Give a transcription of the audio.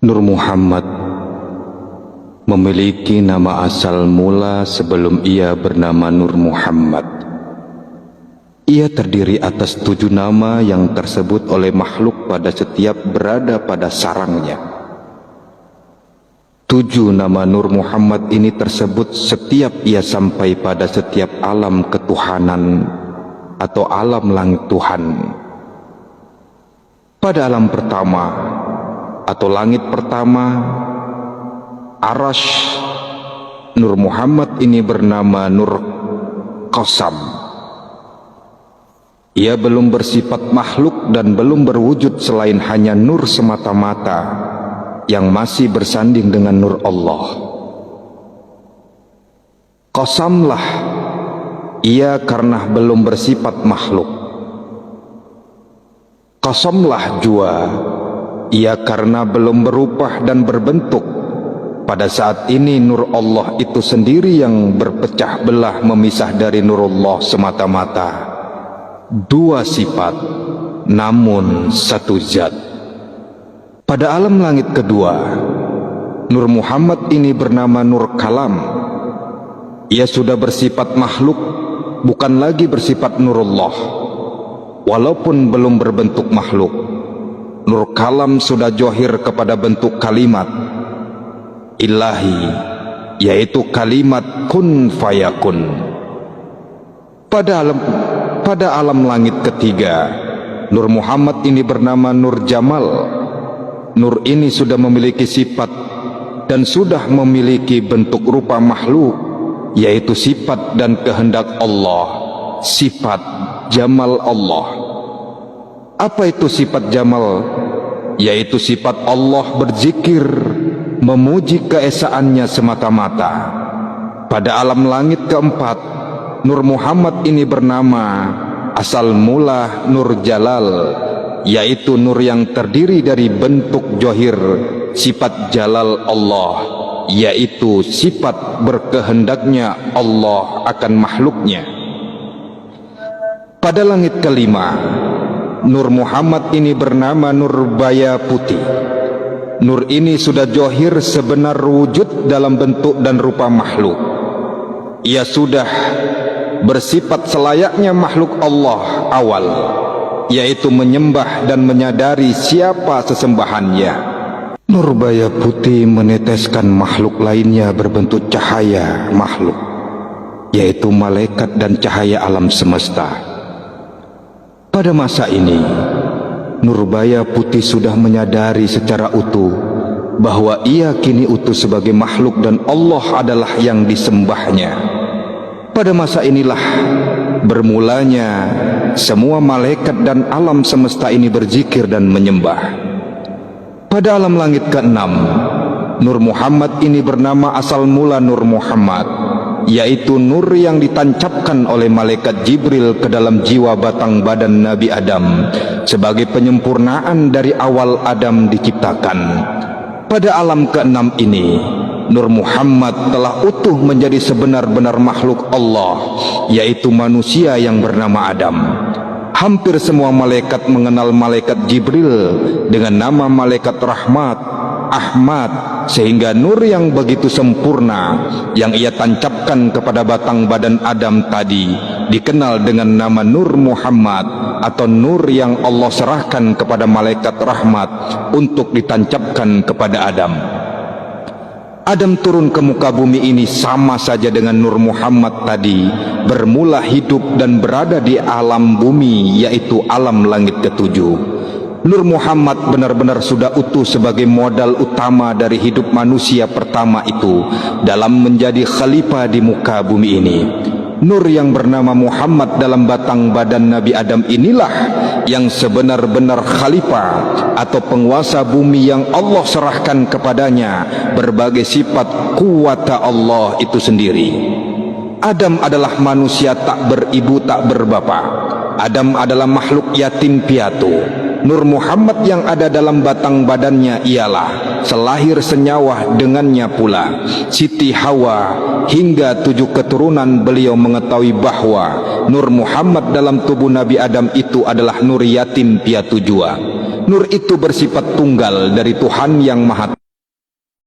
Nur Muhammad memiliki nama asal mula sebelum ia bernama Nur Muhammad. Ia terdiri atas 7 nama yang tersebut oleh makhluk pada setiap berada pada sarangnya. 7 nama Nur Muhammad ini tersebut setiap ia sampai pada setiap alam ketuhanan atau alam langit Tuhan. Pada alam pertama atau langit pertama, Arash, Nur Muhammad ini bernama Nur Qasam. Ia belum bersifat makhluk dan belum berwujud selain hanya nur semata-mata yang masih bersanding dengan nur Allah. Qasamlah ia karena belum bersifat makhluk. Qasamlah jua ia karena belum berupah dan berbentuk. Pada saat ini nur Allah itu sendiri yang berpecah belah memisah dari nurullah semata-mata. 2 sifat namun 1 zat. Pada alam langit kedua, Nur Muhammad ini bernama Nur Kalam. Ia sudah bersifat makhluk, bukan lagi bersifat nurullah. Walaupun belum berbentuk makhluk, Nur Kalam sudah johir kepada bentuk kalimat ilahi, yaitu kalimat kun fayakun. Pada alam langit ketiga, Nur Muhammad ini bernama Nur Jamal. Nur ini sudah memiliki sifat dan sudah memiliki bentuk rupa makhluk, yaitu sifat dan kehendak Allah, sifat Jamal Allah. Apa itu sifat Jamal? Yaitu sifat Allah berzikir, memuji keesaannya semata-mata. Pada alam langit keempat, Nur Muhammad ini bernama asal mula Nur Jalal, yaitu nur yang terdiri dari bentuk johir sifat Jalal Allah, yaitu sifat berkehendaknya Allah akan makhluknya. Pada langit kelima, Nur Muhammad ini bernama Nur Baya Putih. Nur ini sudah johir sebenar wujud dalam bentuk dan rupa makhluk. Ia sudah bersifat selayaknya makhluk Allah awal, yaitu menyembah dan menyadari siapa sesembahannya. Nur Baya Putih meneteskan makhluk lainnya berbentuk cahaya makhluk, yaitu malaikat dan cahaya alam semesta. Pada masa ini, Nur Baya Putih sudah menyadari secara utuh bahwa ia kini utuh sebagai makhluk dan Allah adalah yang disembahnya. Pada masa inilah bermulanya semua malaikat dan alam semesta ini berzikir dan menyembah. Pada alam langit ke-6, Nur Muhammad ini bernama asal mula Nur Muhammad, yaitu nur yang ditancapkan oleh malaikat Jibril ke dalam jiwa batang badan Nabi Adam sebagai penyempurnaan dari awal Adam diciptakan. Pada alam ke-6 ini, Nur Muhammad telah utuh menjadi sebenar-benar makhluk Allah, yaitu manusia yang bernama Adam. Hampir semua malaikat mengenal malaikat Jibril dengan nama malaikat rahmat, Ahmad, sehingga nur yang begitu sempurna yang ia tancapkan kepada batang badan Adam tadi dikenal dengan nama Nur Muhammad, atau nur yang Allah serahkan kepada malaikat rahmat untuk ditancapkan kepada Adam. Adam turun ke muka bumi ini sama saja dengan Nur Muhammad tadi bermula hidup dan berada di alam bumi, yaitu alam langit ke-7. Nur Muhammad benar-benar sudah utuh sebagai modal utama dari hidup manusia pertama itu dalam menjadi khalifah di muka bumi ini. Nur yang bernama Muhammad dalam batang badan Nabi Adam inilah yang sebenar-benar khalifah atau penguasa bumi yang Allah serahkan kepadanya berbagai sifat kuwata Allah itu sendiri. Adam adalah manusia tak beribu tak berbapak. Adam adalah makhluk yatim piatu. Nur Muhammad yang ada dalam batang badannya ialah selahir senyawa dengannya pula Siti Hawa, hingga 7 keturunan beliau mengetahui bahwa Nur Muhammad dalam tubuh Nabi Adam itu adalah nur yatim piatu jua. Nur itu bersifat tunggal dari Tuhan yang Maha